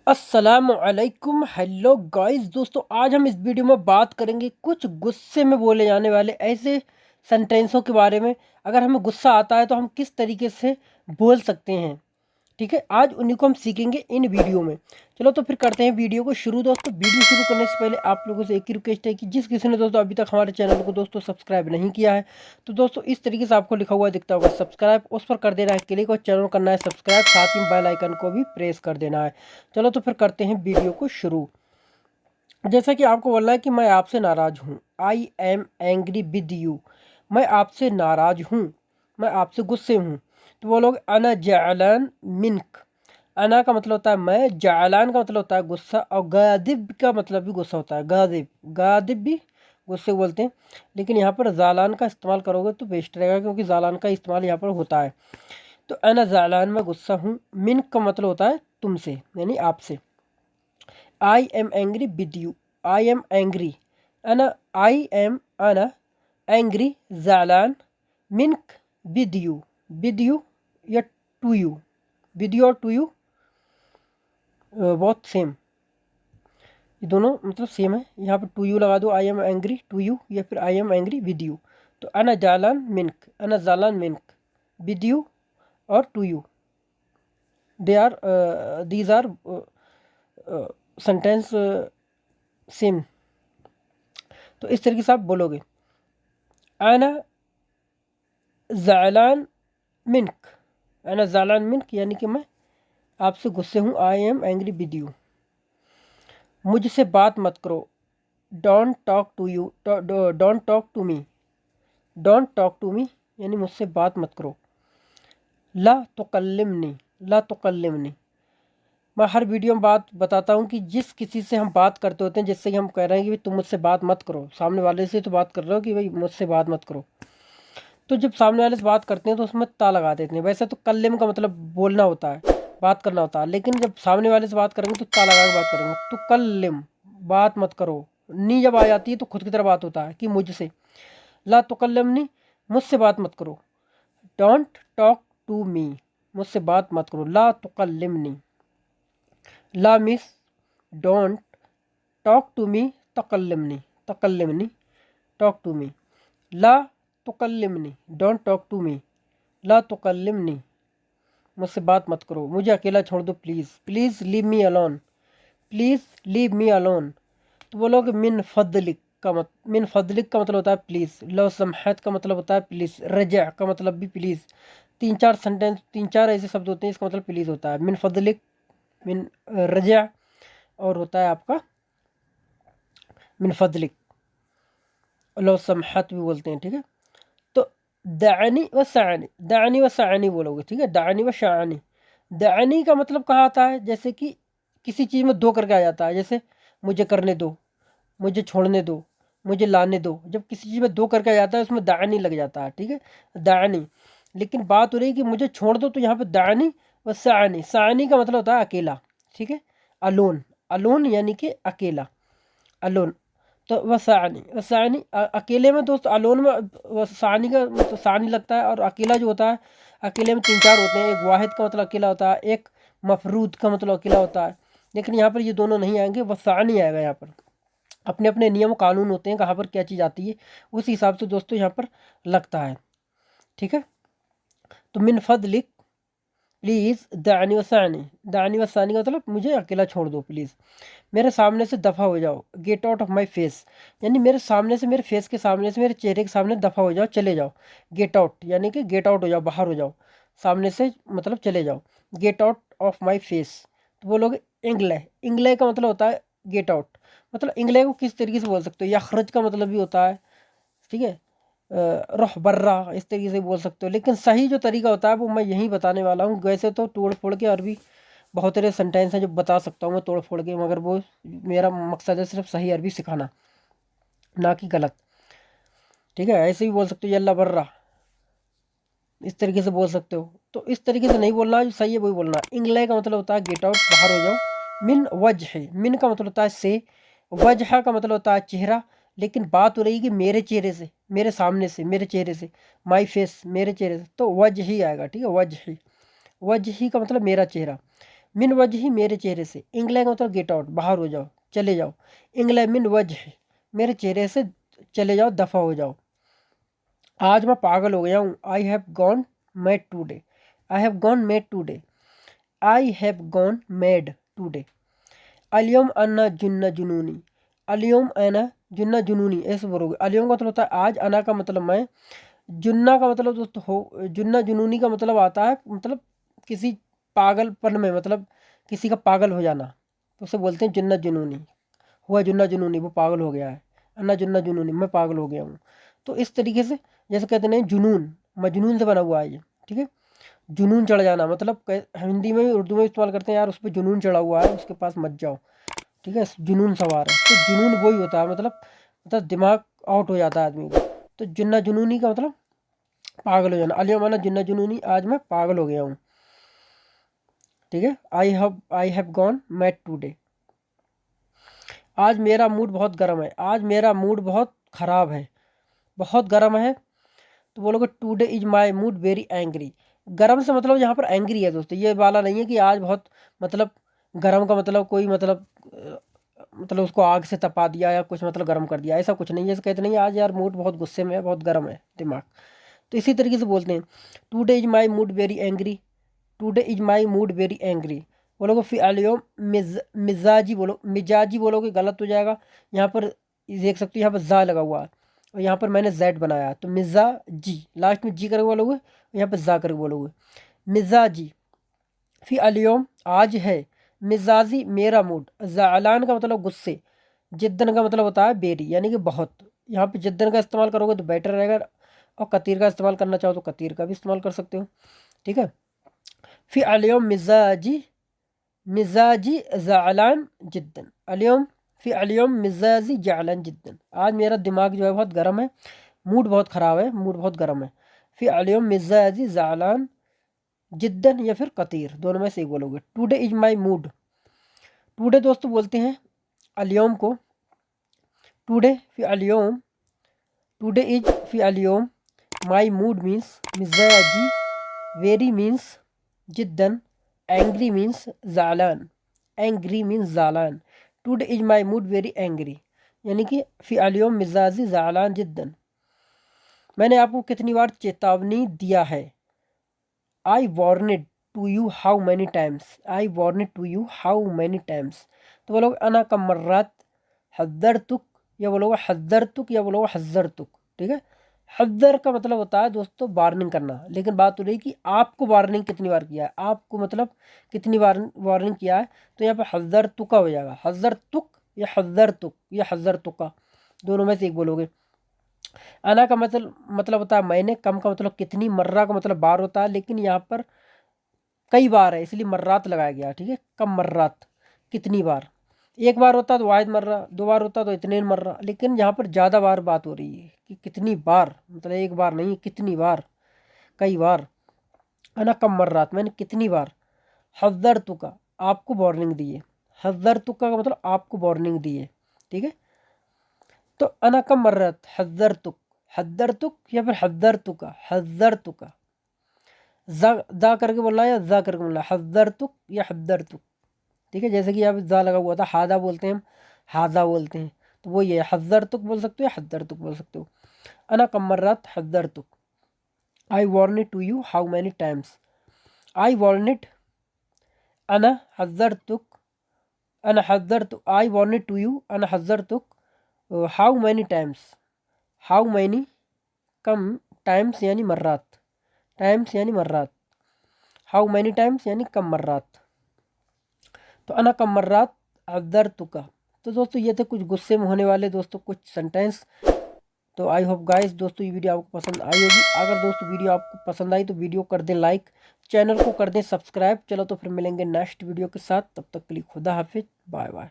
अस्सलामुअलैकुम। Hello guys, दोस्तों आज हम इस वीडियो में बात करेंगे कुछ गुस्से में बोले जाने वाले ऐसे सेंटेंसों के बारे में। अगर हमें गुस्सा आता है तो हम किस तरीके से बोल सकते हैं। ठीक है, आज उन्हीं को हम सीखेंगे इन वीडियो में। चलो तो फिर करते हैं वीडियो को शुरू। दोस्तों वीडियो शुरू करने से पहले आप लोगों से एक ही रिक्वेस्ट है कि जिस किसी ने दोस्तों अभी तक हमारे चैनल को दोस्तों सब्सक्राइब नहीं किया है तो दोस्तों इस तरीके से आपको लिखा हुआ दिखता होगा सब्सक्राइब, उस पर कर देना है क्लिक और चैनल करना है सब्सक्राइब, साथ ही बेल आइकन को भी प्रेस कर देना है। चलो तो फिर करते हैं वीडियो को शुरू। जैसा कि आपको बोलना है कि मैं आपसे नाराज़ हूँ, I am angry with you. मैं आपसे नाराज़ हूँ, मैं आपसे गुस्से हूँ। तो वो लोग अना जालान मिनक। अना का मतलब होता है मैं, जालान का मतलब होता है गुस्सा, और गादिब का मतलब भी गुस्सा होता है। गादिब, गादिब भी गुस्से बोलते हैं, लेकिन यहाँ पर जालान का इस्तेमाल करोगे तो बेस्ट रहेगा क्योंकि जालान का इस्तेमाल यहाँ पर होता है। तो अना जालान में गुस्सा हूँ, मिनक का मतलब होता है तुमसे यानी आपसे। आई am angry with you, I am angry. अना आई एम अना एंग्री जालान मिनक विद यू या टू यू, विद यू और टू यू बहुत सेम, ये दोनों मतलब सेम है। यहाँ पर टू यू लगा दो, I am angry to you या फिर I am angry with you. तो अना जालान मिनक, अना जालान मिनक विद यू और to you, they are these are sentence same. तो इस तरीके से आप बोलोगे अना जालान मिनक, अना जालान मिनक यानी कि मैं आपसे गुस्से हूँ, I am angry with you. मुझसे बात मत करो, don't talk to you, don't talk to me, don't talk to me यानी मुझसे बात मत करो। ला तुकल्लिमनी, ला तुकल्लिमनी। मैं हर वीडियो में बात बताता हूँ कि जिस किसी से हम बात करते होते हैं, जिससे कि हम कह रहे हैं कि भाई तुम मुझसे बात मत करो, सामने वाले से तो बात कर रहे हो कि भाई मुझसे बात मत करो, तो जब सामने वाले से बात करते हैं तो उसमें ता लगा देते हैं। वैसे तो कल्लिम का मतलब बोलना होता है, बात करना होता है, लेकिन जब सामने वाले से बात करेंगे तो ता लगा के बात करेंगे। तो कल्लिम, बात मत करो। नी जब आ जाती है तो खुद की तरह बात होता है कि मुझसे। ला तुकल्लिमनी, मुझसे बात मत करो। डोंट टॉक टू मी, मुझसे बात मत करो। ला तुकल्लिमनी, ला मिस डोंट, टॉक टू मी तकल्लिमनी, तकल्लिमनी टॉक टू मी। ला तुकल्लिमनी, डोंट टॉक टू मी, ला तुकल्लिमनी मुझसे बात मत करो, मुझे अकेला छोड़ दो please, please leave me alone, please leave me alone. तो बोलोगे मिन फदलिक का मिन फदलिक का मतलब होता है प्लीज़। लो समहत का मतलब होता है प्लीज़। रजा का मतलब भी प्लीज़। तीन चार सेंटेंस, तीन चार ऐसे शब्द होते हैं इसका मतलब प्लीज़ होता है। मिन फदलिक, मिन रजा, और होता है आपका मिन फदलिक। लो समहत भी बोलते हैं, ठीक है। तो दानी व सानी, दानी व सानी बोलोगे, ठीक है। दानी व शानी, दानी का मतलब कहाँ आता है, जैसे कि किसी चीज़ में दो करके आ जाता है, जैसे मुझे करने दो, मुझे छोड़ने दो, मुझे लाने दो। जब किसी चीज़ में दो करके आ जाता है उसमें दानी लग जाता है, ठीक है, दानी। लेकिन बात हो रही है कि मुझे छोड़ दो, तो यहाँ पे दानी व सानी, सानी का मतलब होता है अकेला, ठीक है। अलोन, अलोन यानी कि अकेला, अलोन। तो वसानी, वसानी अकेले में दोस्त, अलोन में वसानी का मतलब सानी लगता है, और अकेला जो होता है, अकेले में तीन चार होते हैं। एक वाहिद का मतलब अकेला होता है, एक मफरूद का मतलब अकेला होता है, लेकिन यहाँ पर ये दोनों नहीं आएंगे, वसानी आएगा। यहाँ पर अपने अपने नियम कानून होते हैं, कहाँ पर क्या चीज़ आती है उस हिसाब से दोस्तों यहाँ पर लगता है, ठीक है। तो मिन फदलिक प्लीज़ दानी वसानी, दानी वसानी का मतलब मुझे अकेला छोड़ दो प्लीज़। मेरे सामने से दफ़ा हो जाओ, get out of my face, यानी मेरे सामने से, मेरे फेस के सामने से, मेरे चेहरे के सामने दफ़ा हो जाओ, चले जाओ। गेट आउट यानी कि गेट आउट हो जाओ, बाहर हो जाओ, सामने से मतलब चले जाओ। Get out of my face. तो वो लोग इंग्ले, इंग्ले का मतलब होता है गेट आउट। मतलब इंग्ले को किस तरीके से बोल सकते हो, या खरज का मतलब भी होता है, ठीक है। रुख बर्रा इस तरीके से बोल सकते हो, लेकिन सही जो तरीका होता है वो मैं यही बताने वाला हूँ। वैसे तो तोड़ फोड़ के अरबी बहुत सारे सेंटेंस हैं जो बता सकता हूँ मैं तोड़ फोड़ के, मगर वो मेरा मकसद है सिर्फ सही अरबी सिखाना, ना कि गलत, ठीक है। ऐसे भी बोल सकते हो यल्ला बर्रा, इस तरीके से बोल सकते हो। तो इस तरीके से नहीं बोलना, जो सही है वही बोलना। इंग्लैंड का मतलब होता है गेट आउट, बाहर हो जाओ। मिन वजह, मिन का मतलब होता है से, वजह का मतलब होता है चेहरा। लेकिन बात हो रही है कि मेरे चेहरे से, मेरे सामने से, मेरे चेहरे से, माई फेस, मेरे चेहरे से, तो वजह ही आएगा, ठीक है। वजह ही, वजह ही का मतलब मेरा चेहरा। मिन वजह मेरे चेहरे से, इंग्लैंड का मतलब गेट आउट, बाहर हो जाओ, चले जाओ। इंग्लैंड मिन वजह मेरे चेहरे से चले जाओ, दफ़ा हो जाओ। आज मैं पागल हो गया हूँ, I have gone mad today, I have gone mad today, I have gone mad today. अलियम अन्ना जुन्ना जुनूनी, अलियम अन्ना जुन्ना जुनूनी, ऐसे बोलोगे। अलियम का मतलब होता है आज, अना का मतलब मैं, जुन्ना का मतलब दोस्तों हो, जुन्ना जुनूनी का मतलब आता है मतलब किसी पागलपन में, मतलब किसी का पागल हो जाना, तो उसे बोलते हैं जुन्ना जुनूनी। हुआ जुन्ना जुनूनी, वो पागल हो गया है। अन्ना जुन्ना जुनूनी, मैं पागल हो गया हूँ। तो इस तरीके से जैसे कहते हैं जुनून, मजनून से बना हुआ है ये, ठीक है। जुनून चढ़ जाना मतलब हिंदी में भी उर्दू में इस्तेमाल करते हैं, यार उस पर जुनून चढ़ा हुआ है, उसके पास मत जाओ, ठीक है, जुनून सवार है। तो जुनून वही होता है, मतलब दिमाग आउट हो जाता है आदमी का। तो जुन्ना जुनूनी का मतलब पागल हो जाना। अलिया माना जुन्ना जुनूनी, आज मैं पागल हो गया हूँ, ठीक है। आई हैव गॉन मैड टूडे, आज मेरा मूड बहुत गर्म है, आज मेरा मूड बहुत ख़राब है, बहुत गर्म है। तो बोलोगे today is my mood very angry. गर्म से मतलब यहाँ पर एंग्री है दोस्तों, ये वाला नहीं है कि आज बहुत, मतलब गर्म का मतलब कोई मतलब उसको आग से तपा दिया या कुछ मतलब गर्म कर दिया, ऐसा कुछ नहीं है। ऐसे कहते नहीं आज यार मूड बहुत गुस्से में है, बहुत गर्म है दिमाग। तो इसी तरीके से बोलते हैं today is my mood very angry, today is my mood very angry. बोलोगे फिर आलियो मिजाजी, बोलो मिजाजी बोलोगे गलत हो जाएगा। यहाँ पर देख सकते हो, यहाँ पर जा लगा हुआ है और यहाँ पर मैंने जेड बनाया, तो मिजा जी, लास्ट में जी करके बोलोगे, यहाँ पर जा करके बोलोगे मिजाजी। फिर अलियोम आज है, मिजाजी मेरा मूड, ज़ालान का मतलब गुस्से, जिद्दन का मतलब होता है बेरी यानी कि बहुत। यहाँ पे जिद्दन का इस्तेमाल करोगे तो बेटर रहेगा, और कतीर का इस्तेमाल करना चाहो तो कतीर का भी इस्तेमाल कर सकते हो, ठीक है। फिर अलियोम मिजाजी, मिजाजी ज़ालान जिद्दन, अलियोम फिर अलियोम मिजाजी ज़ालान जिद्दन, आज मेरा दिमाग जो है बहुत गर्म है, मूड बहुत ख़राब है, मूड बहुत गर्म है। फिर अलियोम मिजाजी ज़ालान जिद्दन या फिर कतीर, दोनों में से एक बोलोगे। Today is my mood, today दोस्तों बोलते हैं अलियोम को, टुडे फिर अलियोम, टुडे इज फिर अलियोम, माई मूड मीन्स मिजाजी, वेरी मीन्स जिद्दन, एंग्री मीन्स ज़ालान, एंग्री मीन्स ज़ालान। Today is my mood very angry, यानी कि फिर अलियोम मिजाजी ज़ालान जिद्दन। मैंने आपको कितनी बार चेतावनी दिया है, I warned to you how many times, I warned to you how many times. तो बोलोगे अना कम मर्रात हज़र तुक, या बोलोगे हज़र तुक, या बोलोगे हज़र तुक, ठीक है। हज़र का मतलब होता है दोस्तों वार्निंग करना, लेकिन बात हो रही कि आपको वार्निंग कितनी बार किया है, आपको मतलब कितनी बार वार्निंग किया है। तो यहाँ पर हज़र तुका हो जाएगा, हज़र तुक या हज़र तुक या हज़र तुका, दोनों में से एक बोलोगे। अना का मतलब होता है मैंने, कम का मतलब कितनी, मर्रा का मतलब बार होता है, लेकिन यहाँ पर कई बार है इसलिए मर्रात लगाया गया, ठीक है। कम मर्रात कितनी बार, एक बार होता तो वाहिद मर्रा, दो बार होता तो इतने मर्रा, लेकिन यहाँ पर ज़्यादा बार बात हो रही है कि कितनी बार, मतलब एक बार नहीं कितनी बार, कई बार। अना कम मर्रात मैंने कितनी बार, हज़र तुका आपको वार्निंग दी है, हज़र तुका का मतलब आपको वार्निंग दी है, ठीक है। तो अना कम मर्रत हज़र तुक, हज़र तुक या फिर हज़र तुका, हज़र तुका, जा करके बोलना है या जा करके बोलना है, हज़र तुक या हज़र तुक, ठीक है। जैसे कि यहाँ पे जा लगा हुआ था, हादा बोलते हैं हम, हाजा बोलते हैं, तो वो ये हज़र तुक बोल सकते हो या हज़र तुक बोल सकते हो। अना कम मर्रात हज़र तुक, I warned to you how many times, I warned, अना हज़र तुक, अना हज़र तुक, आई वॉर्निड टू यू, अना हज़र तुक how many times, how many come times यानी मर्रात, टाइम्स यानी मर्रात, हाउ मैनी टाइम्स यानी कम मर्रात। तो अना कम मर्रात अदर तुका। तो दोस्तों ये थे कुछ गुस्से में होने वाले दोस्तों कुछ सेंटेंस। तो आई होप गाइस दोस्तों ये वीडियो आपको पसंद आई होगी। अगर दोस्तों वीडियो आपको पसंद आई तो वीडियो कर दें लाइक, चैनल को कर दें सब्सक्राइब। चलो तो फिर मिलेंगे नेक्स्ट वीडियो के साथ, तब तक के लिए खुदा हाफिज, बाय बाय।